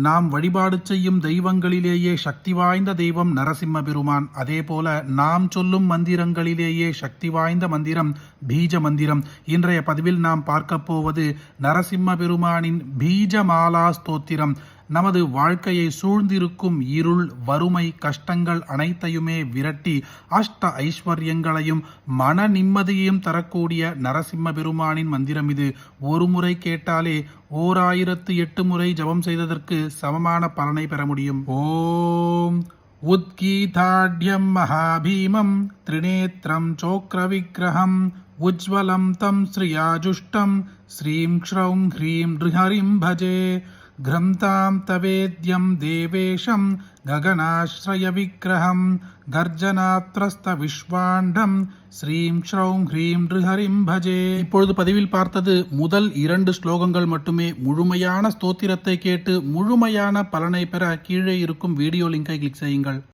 நாம் வழிபாடு செய்யும் தெய்வங்களிலேயே சக்தி வாய்ந்த தெய்வம் நரசிம்ம பெருமான். அதே போல நாம் சொல்லும் மந்திரங்களிலேயே சக்தி வாய்ந்த மந்திரம் பீஜ மந்திரம். இன்றைய பதிவில் நாம் பார்க்க போவது நரசிம்ம பெருமானின் பீஜமாலா ஸ்தோத்திரம். நமது வாழ்க்கையை சூழ்ந்திருக்கும் இருள், வறுமை, கஷ்டங்கள் அனைத்தையுமே விரட்டி அஷ்ட ஐஸ்வர்யங்களையும் மன நிம்மதியையும் தரக்கூடிய நரசிம்ம பெருமானின் மந்திரம் இது. ஒரு முறை கேட்டாலே 1008 முறை ஜபம் செய்ததற்கு சமமான பலனை பெற முடியும். ஓம் உத்கீதாட்யம் மகாபீமம் திரிநேத்ரம் சோக்ர விக்கிரகம் உஜ்வலம் தம் ஸ்ரீயாஜுஷ்டம் ஸ்ரீம் க்ஷ்ரௌம் ஹ்ரீம் ரிஹரிம் பஜே கிரந்தாம் தவேத்யம் தேவேஷம் ககனாஸ்ரய விக்கிரகம் கர்ஜனாத்ரஸ்த விஸ்வாண்டம் ஸ்ரீம் க்ஷ்ரௌம் ஹ்ரீம் ரிஹரிம் பஜே. இப்பொழுது பதிவில் பார்த்தது முதல் 2 ஸ்லோகங்கள் மட்டுமே. முழுமையான ஸ்தோத்திரத்தை கேட்டு முழுமையான பலனை பெற கீழே இருக்கும் வீடியோ லிங்கை கிளிக் செய்யுங்கள்.